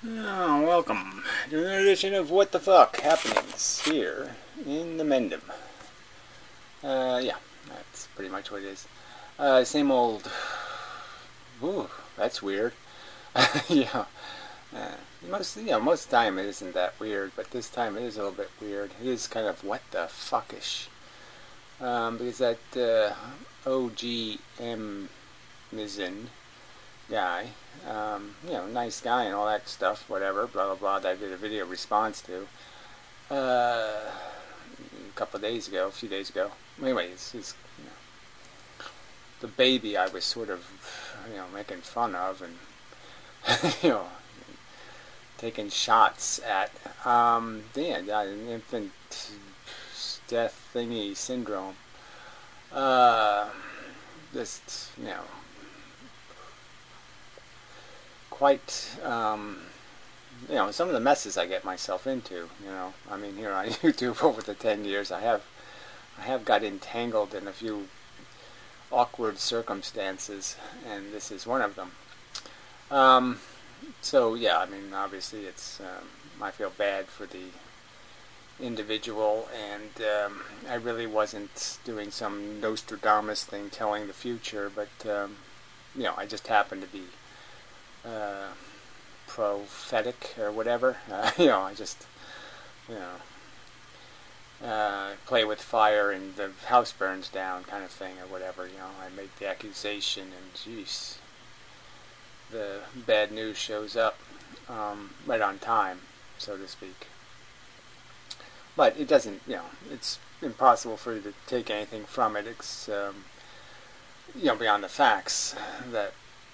Oh, welcome to another edition of What the Fuck Happenings here in the Mendham. Yeah, that's pretty much what it is. Same old. Ooh, that's weird. Yeah. Most of the time it isn't that weird, but this time it is a little bit weird. It is kind of what the fuckish. Because that OGM Mizzen guy, nice guy and all that stuff, whatever, blah blah blah, that I did a video response to a a few days ago. Anyway, it's the baby I was sort of, making fun of and, taking shots at. An infant death thingy syndrome. Just, quite, some of the messes I get myself into, I mean, here on YouTube over the 10 years, I have got entangled in a few awkward circumstances, and this is one of them. So, yeah, I mean, obviously it's, I feel bad for the individual, and I really wasn't doing some Nostradamus thing telling the future, but, I just happened to be prophetic or whatever. I just, play with fire and the house burns down kind of thing or whatever. I make the accusation and jeez, the bad news shows up right on time, so to speak. But it doesn't, it's impossible for you to take anything from it. It's, beyond the facts that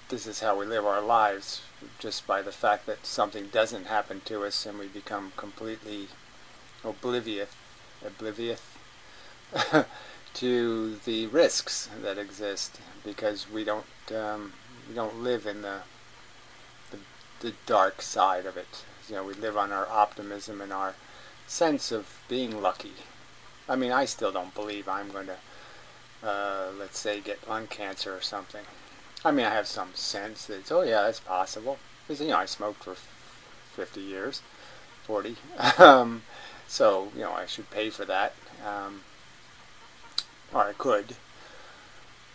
this is how we live our lives, just by the fact that something doesn't happen to us and we become completely oblivious to the risks that exist, because we don't live in the dark side of it. We live on our optimism and our sense of being lucky. I mean, I still don't believe I'm going to, let's say, get lung cancer or something. I mean, I have some sense that, oh yeah, that's possible. Because, I smoked for 50 years, 40. So, I should pay for that. Or I could.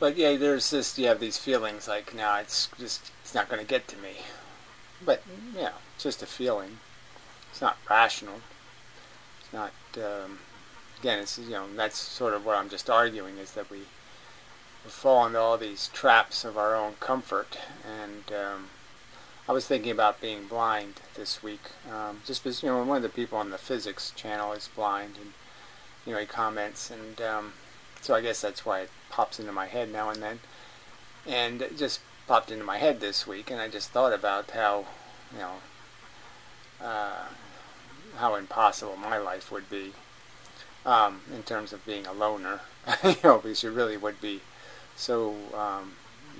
But yeah, you have these feelings like, no, it's not going to get to me. But, it's just a feeling. It's not rational. It's not, again, it's, that's sort of what I'm just arguing, is that we fall into all these traps of our own comfort. And I was thinking about being blind this week, just because, one of the people on the physics channel is blind, and, he comments, and so I guess that's why it pops into my head now and then. And it just popped into my head this week, and I just thought about how, how impossible my life would be in terms of being a loner, because you really would be so,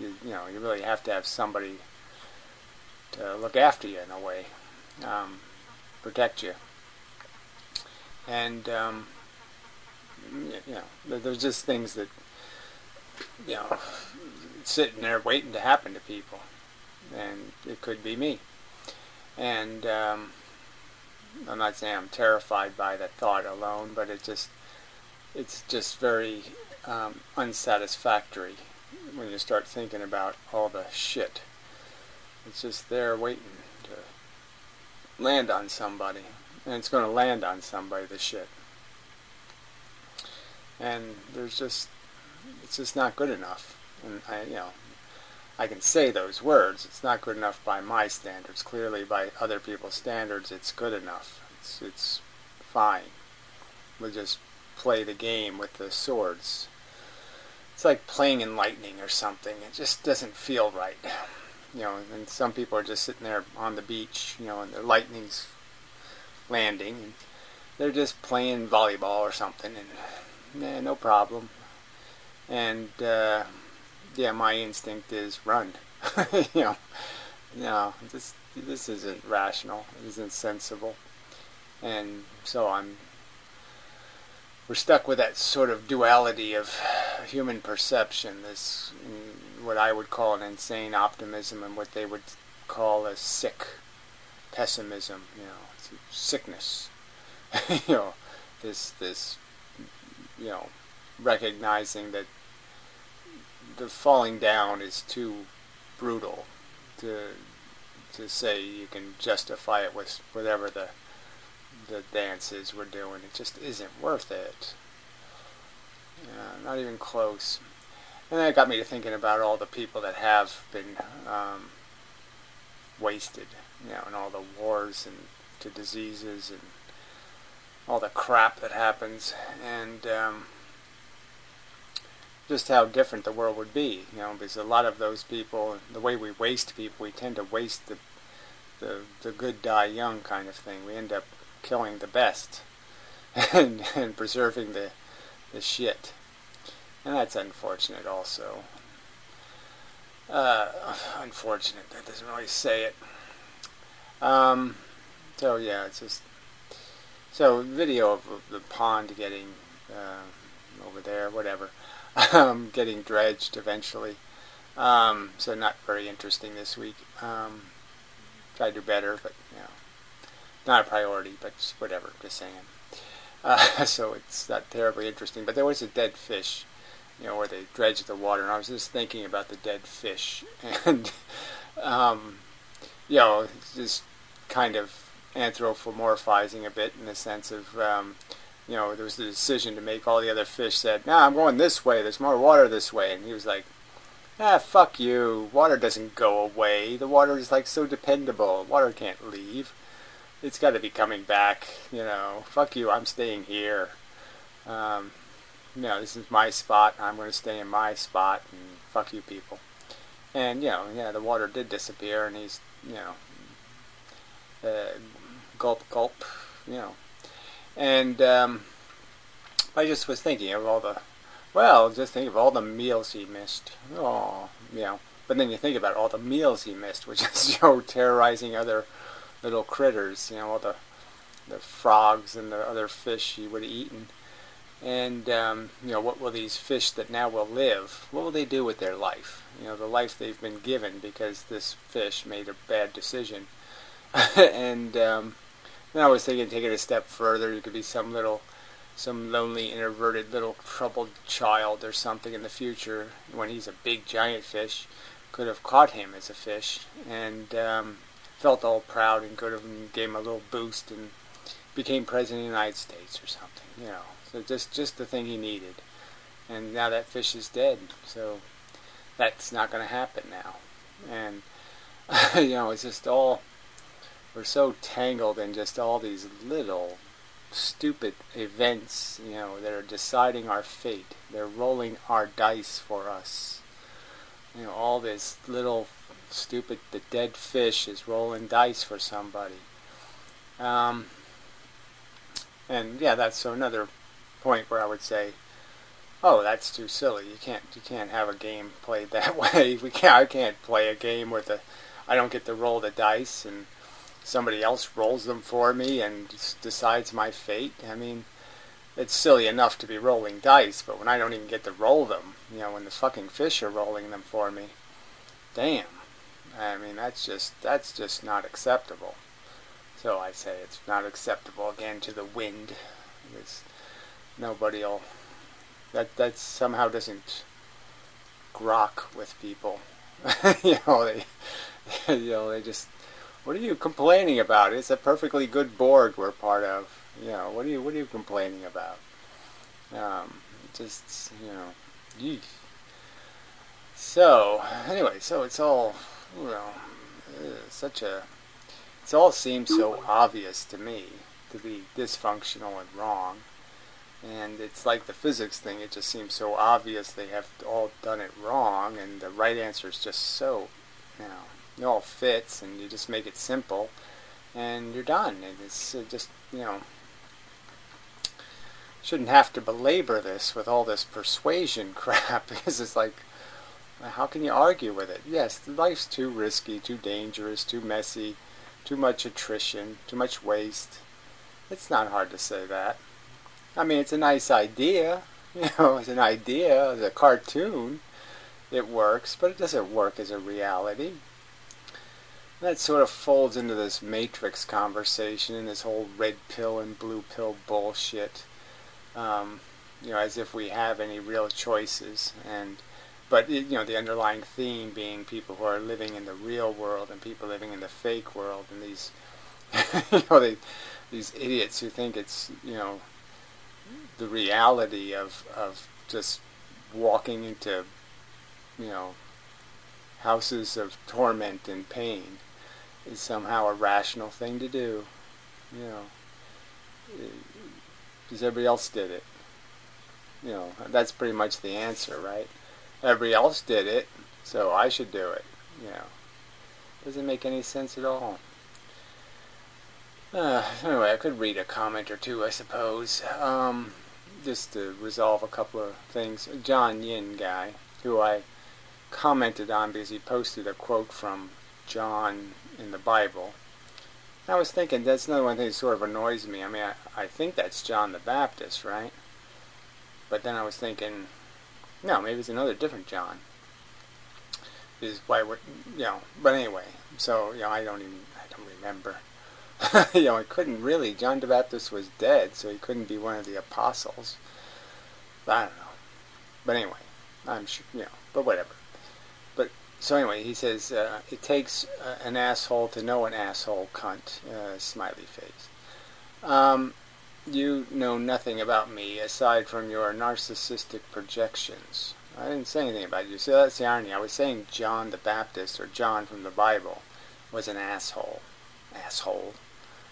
you really have to have somebody to look after you in a way, protect you. And, there's just things that, sitting there waiting to happen to people. And it could be me. And I'm not saying I'm terrified by that thought alone, but it's just very unsatisfactory when you start thinking about all the shit. It's just there waiting to land on somebody, and it's going to land on somebody, the shit. And it's just not good enough. And I can say those words. It's not good enough by my standards. Clearly, by other people's standards, it's good enough. It's fine. We'll just play the game with the swords. It's like playing in lightning or something. It just doesn't feel right. And some people are just sitting there on the beach, and the lightning's landing, and they're just playing volleyball or something, and no problem. And my instinct is run. No, this isn't rational. It isn't sensible. And so we're stuck with that sort of duality of human perception, this, what I would call an insane optimism and what they would call a sick pessimism, it's a sickness. you know, this recognizing that the falling down is too brutal to say you can justify it with whatever the dances we're doing. It just isn't worth it. Not even close. And that got me to thinking about all the people that have been wasted, and all the wars and to diseases and all the crap that happens, and just how different the world would be, because a lot of those people, the way we waste people, we tend to waste the good die young kind of thing. We end up killing the best and preserving the shit. And that's unfortunate also. Unfortunate, that doesn't really say it. So yeah, it's just... So video of the pond getting over there, whatever, getting dredged eventually. So not very interesting this week. Try to do better, but not a priority, but just whatever, just saying. So it's not terribly interesting. But there was a dead fish, where they dredged the water, and I was just thinking about the dead fish, and just kind of anthropomorphizing a bit in the sense of, there was the decision to make. All the other fish said, "Nah, I'm going this way. There's more water this way," and he was like, fuck you. Water doesn't go away. The water is like so dependable. Water can't leave. It's got to be coming back. Fuck you. I'm staying here. This is my spot. I'm going to stay in my spot, and fuck you people. And the water did disappear, and he's gulp gulp. And I just was thinking of all the. Well, just think of all the meals he missed. Oh, But then you think about all the meals he missed, which is, terrorizing other little critters. All the frogs and the other fish he would have eaten. And, what will these fish that now will live, what will they do with their life? The life they've been given because this fish made a bad decision. And then I was thinking, take it a step further, you could be some lonely, introverted, little troubled child or something in the future when he's a big, giant fish, could have caught him as a fish and felt all proud and could have gave him a little boost and became president of the United States or something, So just the thing he needed. And now that fish is dead, so that's not going to happen now. And, it's just all, we're so tangled in just all these little stupid events, that are deciding our fate. They're rolling our dice for us. All this little stupid, the dead fish is rolling dice for somebody. And yeah, that's so another point where I would say, oh, that's too silly. You can't have a game played that way. I can't play a game where I don't get to roll the dice and somebody else rolls them for me and decides my fate. I mean, it's silly enough to be rolling dice, but when I don't even get to roll them, when the fucking fish are rolling them for me, damn. I mean, that's just not acceptable. So I say it's not acceptable again to the wind. Because nobody'll... That somehow doesn't grok with people. They just... What are you complaining about? It's a perfectly good board we're part of. What are you complaining about? Yeesh. So, anyway, so it's all, it all seems so obvious to me to be dysfunctional and wrong. And it's like the physics thing, it just seems so obvious they have all done it wrong, and the right answer is just so, it all fits, and you just make it simple, and you're done. And it's just, shouldn't have to belabor this with all this persuasion crap, because it's like, how can you argue with it? Yes, life's too risky, too dangerous, too messy, too much attrition, too much waste. It's not hard to say that. I mean, it's a nice idea, it's an idea, as a cartoon, it works, but it doesn't work as a reality. That sort of folds into this Matrix conversation and this whole red pill and blue pill bullshit. Um, as if we have any real choices, but the underlying theme being people who are living in the real world and people living in the fake world, and these, these idiots who think it's the reality of just walking into houses of torment and pain is somehow a rational thing to do, because everybody else did it. That's pretty much the answer, right? Everybody else did it, so I should do it. Doesn't make any sense at all. Anyway, I could read a comment or two, I suppose. Just to resolve a couple of things. John Yin guy, who I commented on because he posted a quote from John in the Bible. I was thinking, that's another one thing that sort of annoys me. I mean, I think that's John the Baptist, right? But then I was thinking, no, maybe it's another different John. Is why would But anyway, so I don't remember. It couldn't really. John the Baptist was dead, so he couldn't be one of the apostles. I don't know. But anyway, I'm sure. But whatever. But so anyway, he says it takes an asshole to know an asshole, cunt. Smiley face. You know nothing about me aside from your narcissistic projections. I didn't say anything about you. See, that's the irony. I was saying John the Baptist, or John from the Bible, was an asshole. Asshole.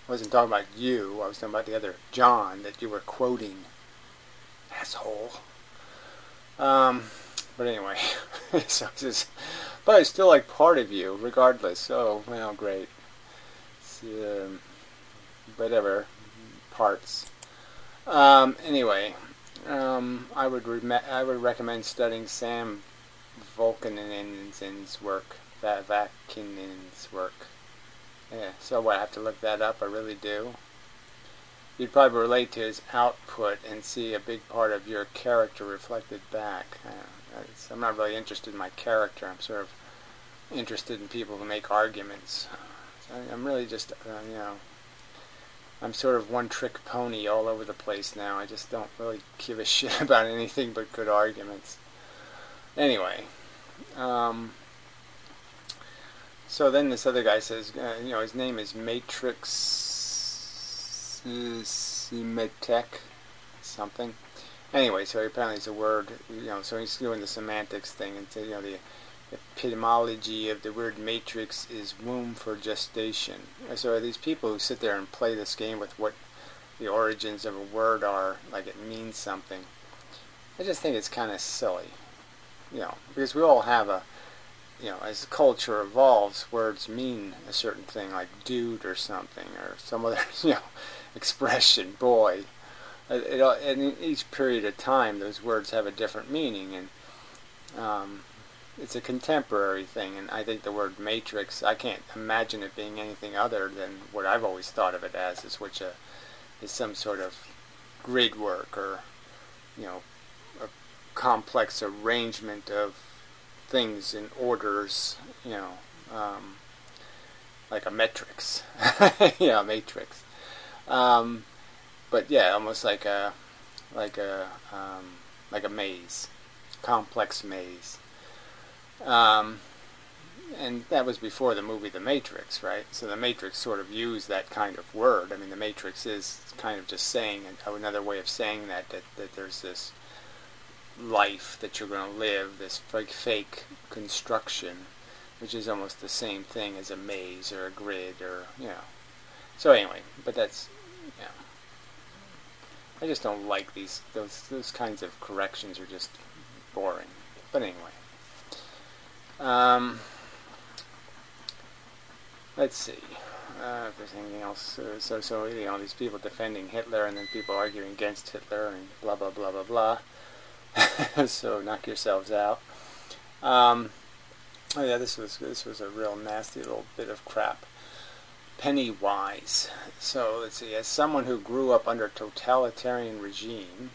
I wasn't talking about you. I was talking about the other John that you were quoting. Asshole. But anyway. But I still like part of you, regardless. Oh, well, great. Whatever. Parts. Anyway, I would recommend studying Sam Volkaninen's work, Vakinin's work. Yeah, so what, I have to look that up? I really do. You'd probably relate to his output and see a big part of your character reflected back. I'm not really interested in my character. I'm sort of interested in people who make arguments. I'm really just, I'm sort of one-trick pony all over the place now. I just don't really give a shit about anything but good arguments. Anyway, so then this other guy says, his name is Matrix Medtech something. Anyway, so apparently it's a word, so he's doing the semantics thing, and the etymology of the word matrix is womb for gestation. So are these people who sit there and play this game with what the origins of a word are, like it means something. I just think it's kind of silly, because we all have as the culture evolves, words mean a certain thing, like dude or something, or some other, expression, boy. In each period of time, those words have a different meaning, and it's a contemporary thing, and I think the word matrix, I can't imagine it being anything other than what I've always thought of it as, which is some sort of grid work, or, a complex arrangement of things in orders, like a matrix. Yeah, matrix. But yeah, almost like a maze, complex maze. And that was before the movie The Matrix, right? So The Matrix sort of used that kind of word. I mean, The Matrix is kind of just saying, another way of saying that there's this life that you're going to live, this fake construction, which is almost the same thing as a maze or a grid, or, So anyway, but that's, I just don't like those kinds of corrections are just boring. But anyway. Let's see if there's anything else. So these people defending Hitler, and then people arguing against Hitler, and blah blah blah blah blah. So knock yourselves out. Oh yeah, this was a real nasty little bit of crap. Pennywise. So let's see. As someone who grew up under a totalitarian regime,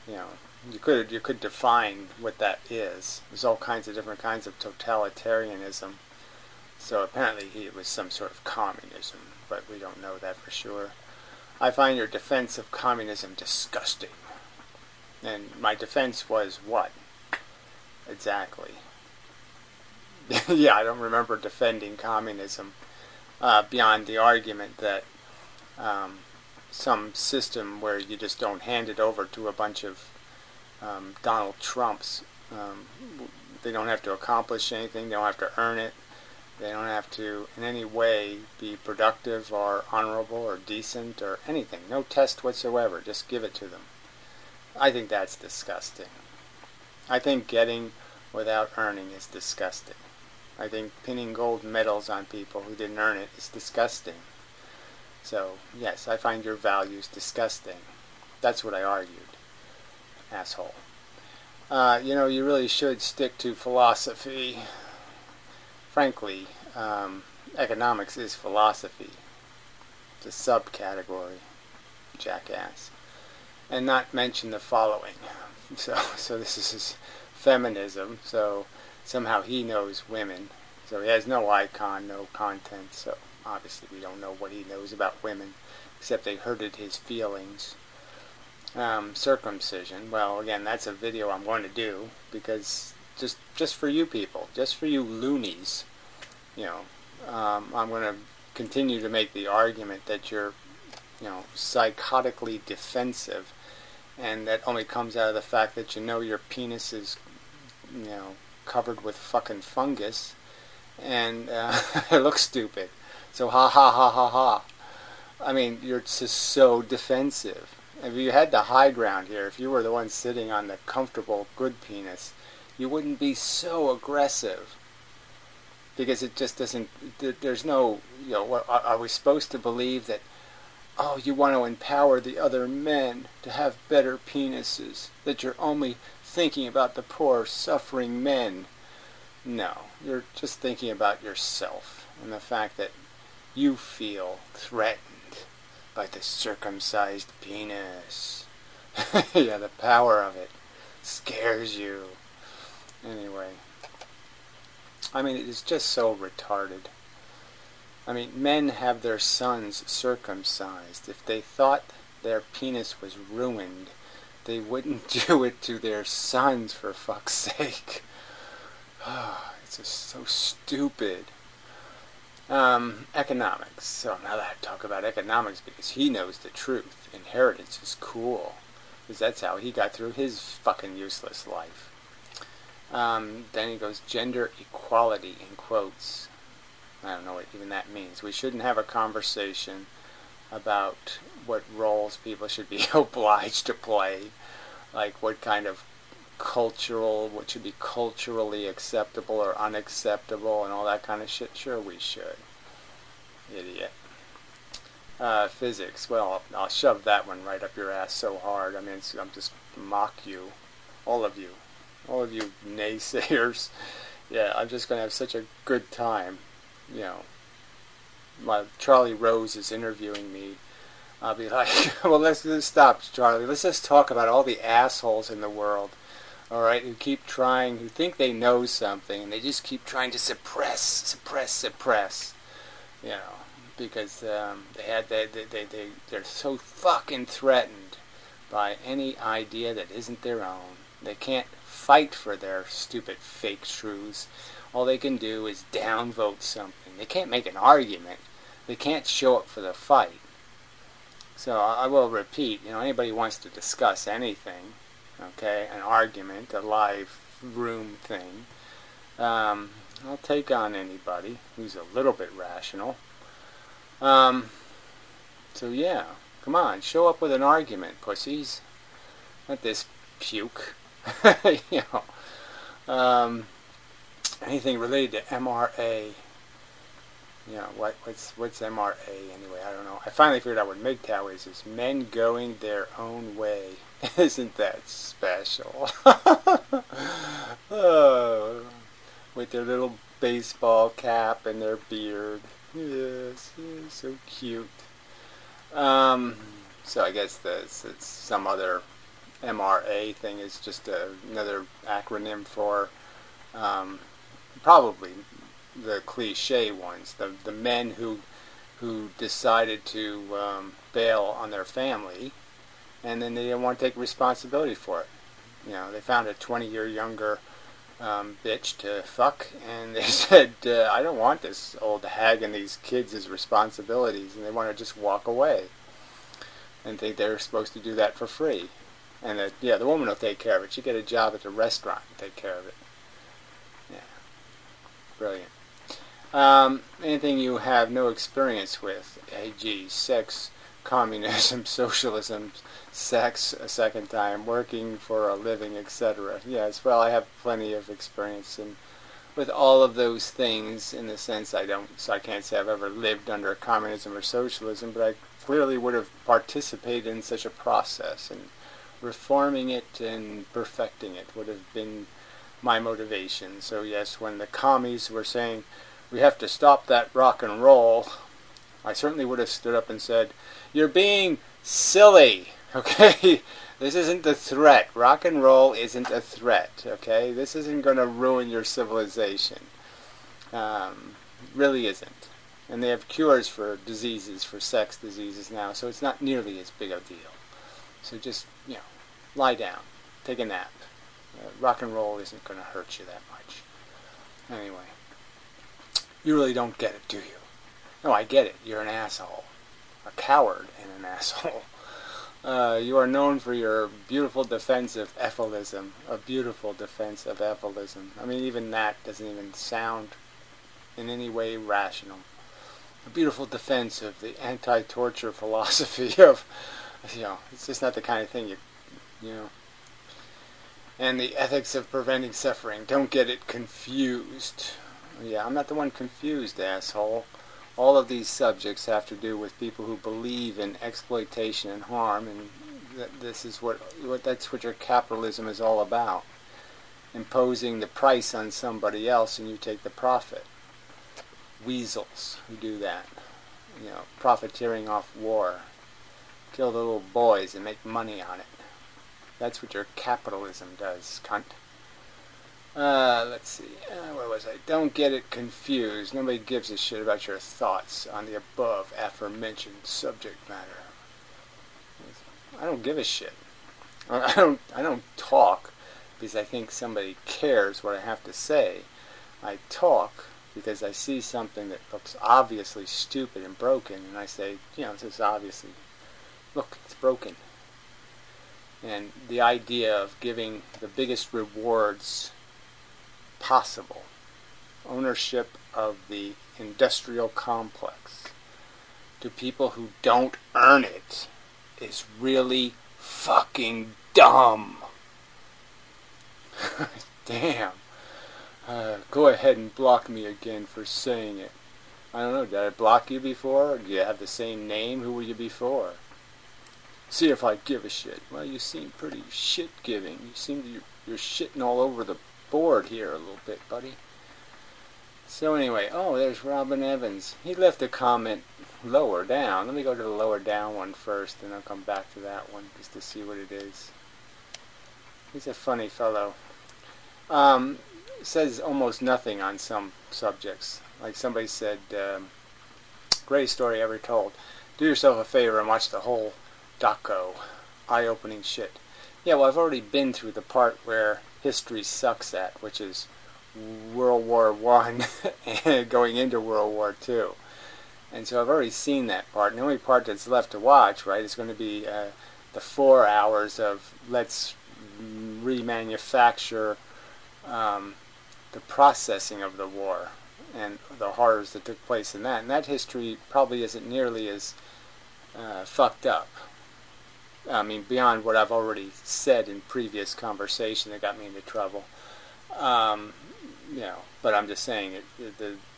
you could define what that is. There's all kinds of different kinds of totalitarianism. So apparently it was some sort of communism, but we don't know that for sure. I find your defense of communism disgusting. And my defense was what? Exactly. Yeah, I don't remember defending communism beyond the argument that some system where you just don't hand it over to a bunch of Donald Trumps. They don't have to accomplish anything. They don't have to earn it. They don't have to in any way be productive or honorable or decent or anything. No test whatsoever. Just give it to them. I think that's disgusting. I think getting without earning is disgusting. I think pinning gold medals on people who didn't earn it is disgusting. So, yes, I find your values disgusting. That's what I argued. Asshole. You really should stick to philosophy. Frankly, economics is philosophy. It's a subcategory. Jackass. And not mention the following. So this is feminism. So somehow he knows women. So he has no icon, no content. So obviously we don't know what he knows about women, except they hurted his feelings. Circumcision. Well, again, that's a video I'm going to do because just for you people, just for you loonies, I'm going to continue to make the argument that you're, psychotically defensive, and that only comes out of the fact that your penis is, covered with fucking fungus, and it looks stupid. So ha ha ha ha ha. I mean, you're just so defensive. If you had the high ground here, if you were the one sitting on the comfortable good penis, you wouldn't be so aggressive. Because it just doesn't, there's no, are we supposed to believe that, oh, you want to empower the other men to have better penises, that you're only thinking about the poor, suffering men? No, you're just thinking about yourself and the fact that you feel threatened by the circumcised penis. Yeah, the power of it scares you. Anyway, I mean, it is just so retarded. I mean, men have their sons circumcised. If they thought their penis was ruined, they wouldn't do it to their sons, for fuck's sake. It's just so stupid. Economics. So now that I talk about economics, because he knows the truth. Inheritance is cool. Because that's how he got through his fucking useless life. Then he goes, gender equality, in quotes. I don't know what even that means. We shouldn't have a conversation about what roles people should be obliged to play. Like what kind of what should be culturally acceptable or unacceptable and all that kind of shit. Sure we should. Idiot. Physics. Well, I'll shove that one right up your ass so hard. I mean, I'm just mock you. All of you naysayers. Yeah, I'm just going to have such a good time. While Charlie Rose is interviewing me, I'll be like, well, let's stop, Charlie. Let's just talk about all the assholes in the world, all right, who think they know something, and they just keep trying to suppress, because they're so fucking threatened by any idea that isn't their own. They can't fight for their stupid fake truths. All they can do is downvote something. They can't make an argument. They can't show up for the fight. So I will repeat, anybody wants to discuss anything, okay, an argument, a live room thing, I'll take on anybody who's a little bit rational. So yeah, come on, show up with an argument, pussies. Not this puke. Anything related to MRA. What's MRA anyway? I don't know. I finally figured out what MGTOW is. It's men going their own way. Isn't that special? Oh, with their little baseball cap and their beard. Yes, so cute. So I guess it's some other MRA thing is just another acronym for probably the cliche ones, the men who decided to bail on their family, and then they didn't want to take responsibility for it. You know, they found a 20-year younger bitch to fuck, and they said, I don't want this old hag and these kids as responsibilities, and they want to just walk away and think they're supposed to do that for free. And that, yeah, the woman will take care of it. She get a job at the restaurant and take care of it. Yeah, brilliant. Anything you have no experience with, e.g., sex, communism, socialism, sex a second time, working for a living, etc. Yes, well, I have plenty of experience with all of those things, in the sense I can't say I've ever lived under communism or socialism, but I clearly would have participated in such a process, and reforming it and perfecting it would have been my motivation. So yes, when the commies were saying, we have to stop that rock and roll, I certainly would have stood up and said, you're being silly, okay? This isn't the threat. Rock and roll isn't a threat, okay? This isn't going to ruin your civilization. Really isn't. And they have cures for diseases, for sex diseases now, so it's not nearly as big a deal. So just, lie down, take a nap. Rock and roll isn't going to hurt you that much. Anyway, you really don't get it, do you? No, I get it. You're an asshole. A coward and an asshole. You are known for your beautiful defense of ephilism. A beautiful defense of ephilism. I mean, even that doesn't even sound in any way rational. A beautiful defense of the anti-torture philosophy of, it's just not the kind of thing you know. And the ethics of preventing suffering. Don't get it confused. Yeah, I'm not the one confused, asshole. All of these subjects have to do with people who believe in exploitation and harm, and this is that's what your capitalism is all about. Imposing the price on somebody else and you take the profit. Weasels who do that. Profiteering off war. Kill the little boys and make money on it. That's what your capitalism does, cunt. Let's see. Where was I? Don't get it confused. Nobody gives a shit about your thoughts on the above aforementioned subject matter. I don't give a shit. I don't talk because I think somebody cares what I have to say. I talk because I see something that looks obviously stupid and broken, and I say, this is obviously, look, it's broken. And the idea of giving the biggest rewards possible, ownership of the industrial complex, to people who don't earn it, is really fucking dumb. Damn. Go ahead and block me again for saying it. I don't know, did I block you before? Do you have the same name? Who were you before? See if I give a shit. Well, you seem pretty shit-giving. You seem you're shitting all over the board here a little bit, buddy. So anyway, there's Robin Evans. He left a comment lower down. Let me go to the lower down one first, and I'll come back to that one just to see what it is. He's a funny fellow. Says almost nothing on some subjects. Like somebody said, greatest story ever told. Do yourself a favor and watch the whole doco. Eye-opening shit. Yeah, well, I've already been through the part where history sucks at, which is World War I and going into World War II. And so I've already seen that part. And the only part that's left to watch, right, is going to be the 4 hours of let's remanufacture the processing of the war and the horrors that took place in that. And that history probably isn't nearly as fucked up. I mean, beyond what I've already said in previous conversation that got me into trouble. But I'm just saying,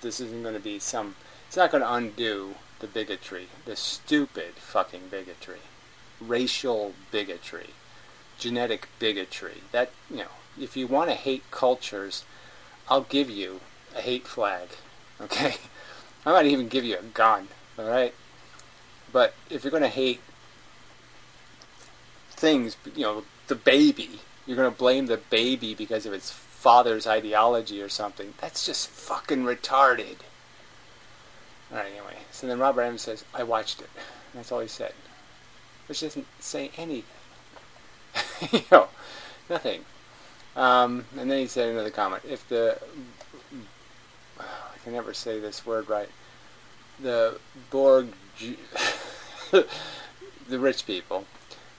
this isn't going to be it's not going to undo the bigotry, the stupid fucking bigotry, racial bigotry, genetic bigotry. That, if you want to hate cultures, I'll give you a hate flag, okay? I might even give you a gun, alright? But if you're going to hate things, the baby, you're going to blame the baby because of its father's ideology or something. That's just fucking retarded. Alright, anyway. So then Robert Evans says, I watched it. That's all he said. Which doesn't say anything. You know, nothing. And then he said another comment. If the... I can never say this word right. The Borg... the rich people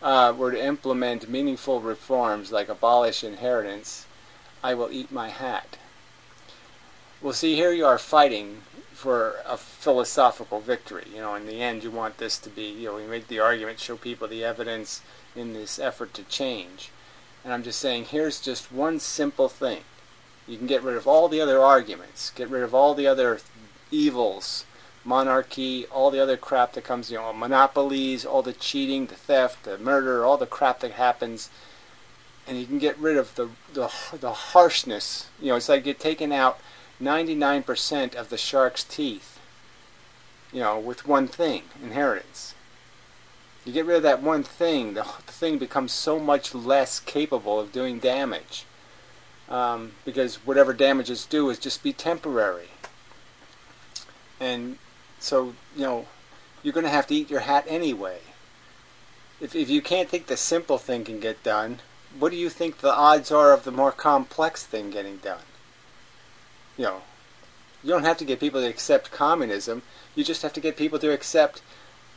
were to implement meaningful reforms like abolish inheritance, I will eat my hat. Well, see, here you are fighting for a philosophical victory. You know, in the end, you want this to be, you know, we make the argument, show people the evidence in this effort to change. And I'm just saying, here's just one simple thing. You can get rid of all the other arguments, get rid of all the other evils, monarchy, all the other crap that comes, you know, monopolies, all the cheating, the theft, the murder, all the crap that happens, and you can get rid of the harshness. You know, it's like you're taking out 99% of the shark's teeth, you know, with one thing, inheritance. You get rid of that one thing, the thing becomes so much less capable of doing damage, because whatever damages do is just be temporary. And so, you know, you're going to have to eat your hat anyway. If you can't think the simple thing can get done, what do you think the odds are of the more complex thing getting done? You know, you don't have to get people to accept communism. You just have to get people to accept,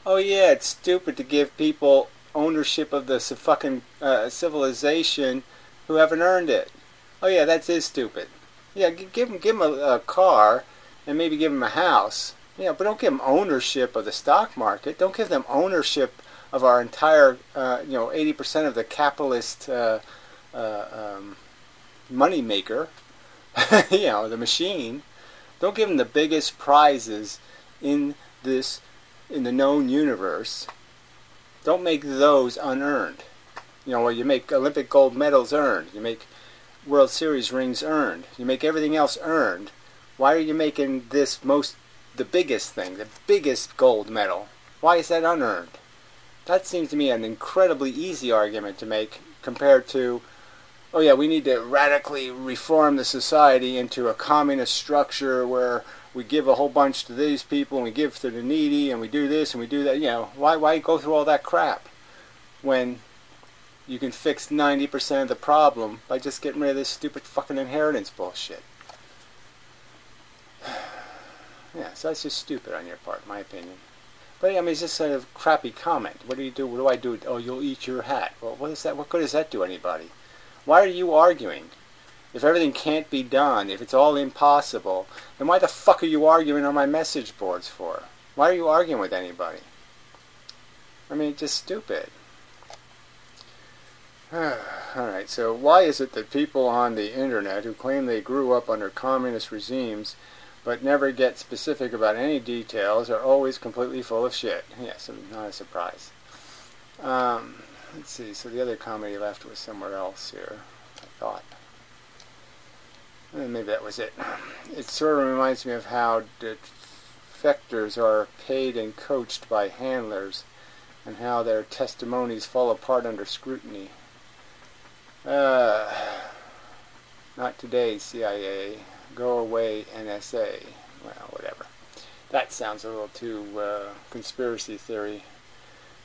oh yeah, it's stupid to give people ownership of the fucking civilization who haven't earned it. Oh yeah, that is stupid. Yeah, give them a car and maybe give them a house. Yeah, but don't give them ownership of the stock market. Don't give them ownership of our entire, 80% of the capitalist money maker. You know, the machine. Don't give them the biggest prizes in the known universe. Don't make those unearned. You know, where you make Olympic gold medals earned. You make World Series rings earned. You make everything else earned. Why are you making this the biggest thing, the biggest gold medal? Why is that unearned? That seems to me an incredibly easy argument to make compared to, oh yeah, we need to radically reform the society into a communist structure where we give a whole bunch to these people and we give to the needy and we do this and we do that. You know, why go through all that crap when you can fix 90% of the problem by just getting rid of this stupid fucking inheritance bullshit? Yeah, so that's just stupid on your part, in my opinion. But I mean, it's just a crappy comment. What do you do? What do I do? Oh, you'll eat your hat. Well, what is that? What good does that do anybody? Why are you arguing? If everything can't be done, if it's all impossible, then why the fuck are you arguing on my message boards for? Why are you arguing with anybody? I mean, it's just stupid. Alright, so why is it that people on the internet who claim they grew up under communist regimes but never get specific about any details are always completely full of shit? Yes, not a surprise. Let's see, so the other comment he left was somewhere else here, I thought. Maybe that was it. It sort of reminds me of how defectors are paid and coached by handlers and how their testimonies fall apart under scrutiny. Not today, CIA. Go away, NSA. Well, whatever. That sounds a little too conspiracy theory.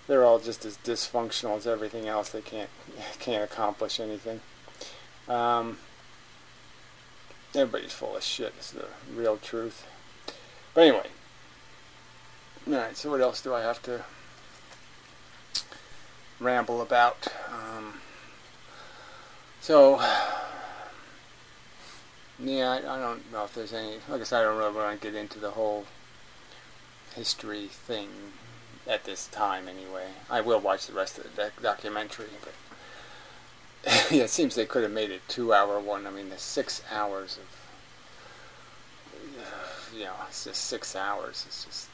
They're all just as dysfunctional as everything else. They can't accomplish anything. Everybody's full of shit. It's the real truth. But anyway. Alright, so what else do I have to ramble about? Yeah, I don't know if there's any... Like I said, I don't really want to get into the whole history thing at this time anyway. I will watch the rest of the documentary, but yeah, it seems they could have made it 2-hour one. I mean, there's 6 hours of... it's just 6 hours. It's just,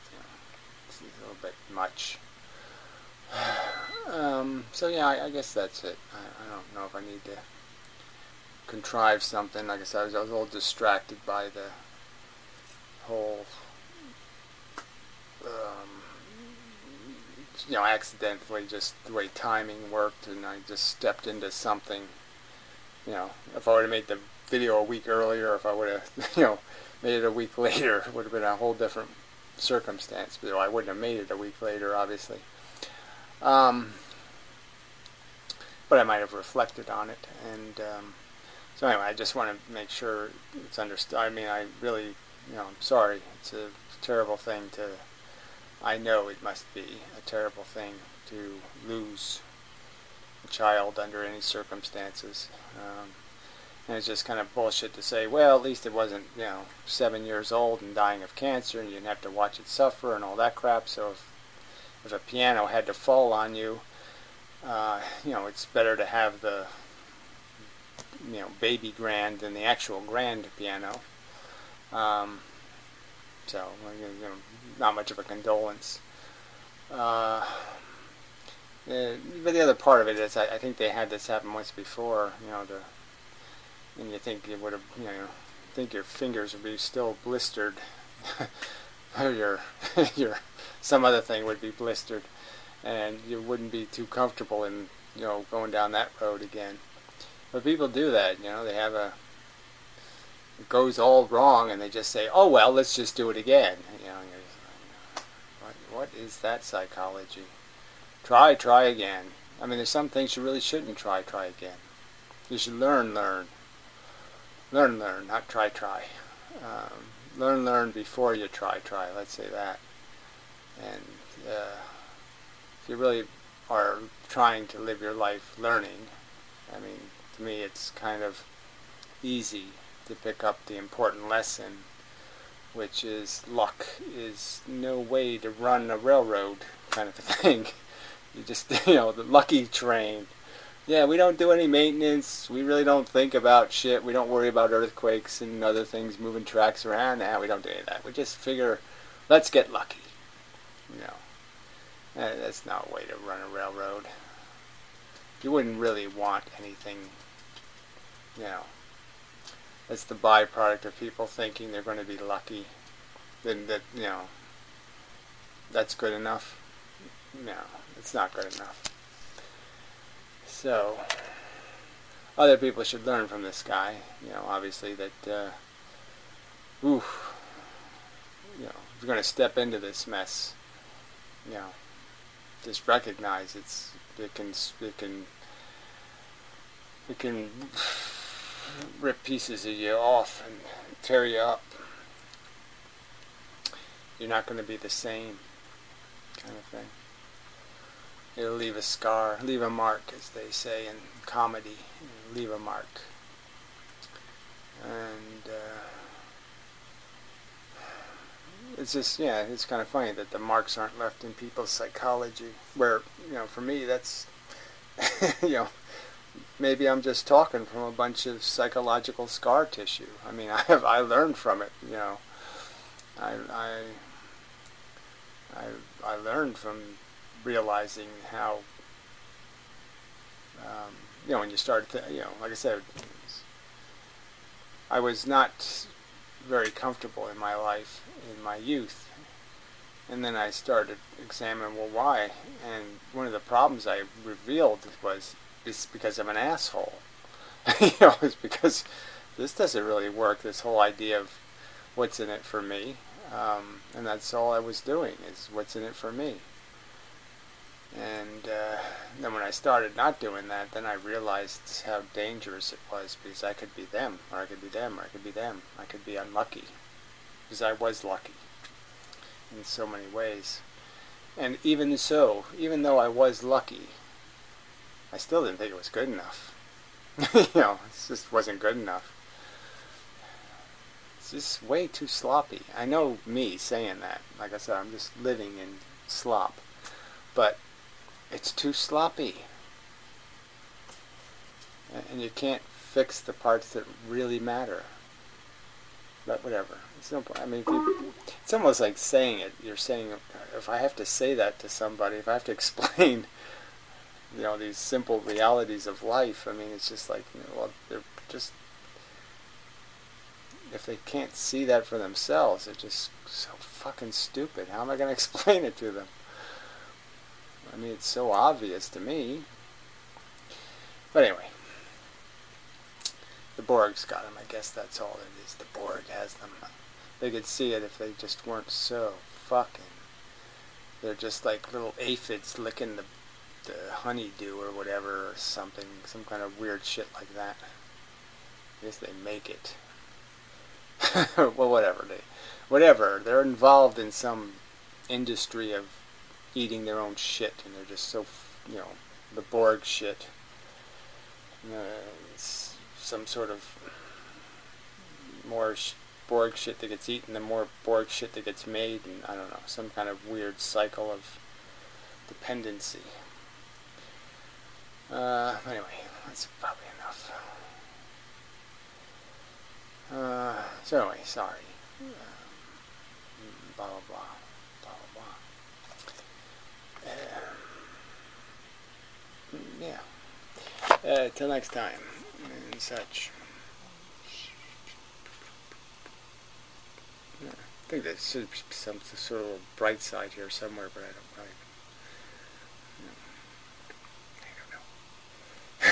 it's a little bit much. So yeah, I guess that's it. I don't know if I need to contrive something. Like I said, I was a little distracted by the whole, accidentally, just the way timing worked, and I just stepped into something. If I would have made the video a week earlier. If I would have, made it a week later, it would have been a whole different circumstance. But I wouldn't have made it a week later, obviously. But I might have reflected on it. And so anyway, I just want to make sure it's understood. I mean, I really, I'm sorry. It's a terrible thing to, I know it must be a terrible thing to lose a child under any circumstances. And it's just kind of bullshit to say, well, at least it wasn't, 7 years old and dying of cancer and you didn't have to watch it suffer and all that crap. So if a piano had to fall on you, it's better to have the, baby grand than the actual grand piano. So, not much of a condolence. But the other part of it is, I think they had this happen once before, and you think it would have, think your fingers would be still blistered, or some other thing would be blistered, and you wouldn't be too comfortable in, going down that road again. But people do that, they have it goes all wrong, and they just say, oh well, let's just do it again. What is that psychology? Try again. I mean, there's some things you really shouldn't try again. You should learn, not try. Learn before you try, let's say that. And if you really are trying to live your life learning, I mean, to me it's kind of easy to pick up the important lesson, which is luck is no way to run a railroad kind of thing. You just, the lucky train. Yeah, we don't do any maintenance. We really don't think about shit. We don't worry about earthquakes and other things moving tracks around. Nah, we don't do any of that. We just figure, let's get lucky. That's not a way to run a railroad. You wouldn't really want anything, that's the byproduct of people thinking they're going to be lucky. Then that, that's good enough. No, it's not good enough. So, other people should learn from this guy. Obviously that, if you're going to step into this mess, just recognize it can rip pieces of you off and tear you up. You're not going to be the same, kind of thing. It'll leave a scar, leave a mark, as they say in comedy. Leave a mark. And it's just, it's kind of funny that the marks aren't left in people's psychology. Where, for me, that's, maybe I'm just talking from a bunch of psychological scar tissue. I mean, I learned from it. I learned from realizing how, when you start, like I said, I was not very comfortable in my life in my youth, and then I started examining, well, why? And one of the problems I revealed was it's because I'm an asshole. It's because this doesn't really work. This whole idea of what's in it for me, and that's all I was doing is what's in it for me. And then when I started not doing that, then I realized how dangerous it was, because I could be them, or I could be them, or I could be them. I could be unlucky, because I was lucky in so many ways. And even so, even though I was lucky, I still didn't think it was good enough. It just wasn't good enough. It's just way too sloppy. I know me saying that. Like I said, I'm just living in slop. But it's too sloppy. And you can't fix the parts that really matter. But whatever. It's no point. I mean, it's almost like saying it. You're saying, if I have to say that to somebody, if I have to explain, these simple realities of life, I mean, it's just like, well, they're just, if they can't see that for themselves, they're just so fucking stupid. How am I going to explain it to them? I mean, it's so obvious to me. But anyway, The Borg's got them. I guess that's all it is. The Borg has them. They could see it if they just weren't so fucking. They're just like little aphids licking the honeydew or whatever or something. Some kind of weird shit like that. I guess they make it. Well, whatever. They're involved in some industry of eating their own shit, and they're just so, the Borg shit. It's some sort of more Borg shit that gets eaten, the more Borg shit that gets made, and I don't know, some kind of weird cycle of dependency. Anyway, that's probably enough. So anyway, sorry. Blah blah blah, blah blah blah. Yeah. Till next time, and such. I think there should be some sort of bright side here somewhere, but I don't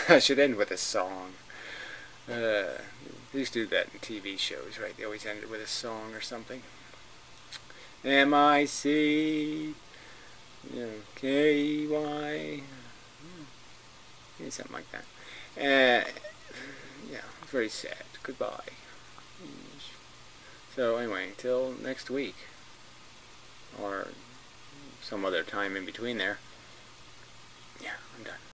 know. I should end with a song. They used to do that in TV shows, right? They always ended with a song or something. M-I-C K-Y, something like that. Yeah, very sad. Goodbye. So anyway, till next week, or some other time in between there. Yeah, I'm done.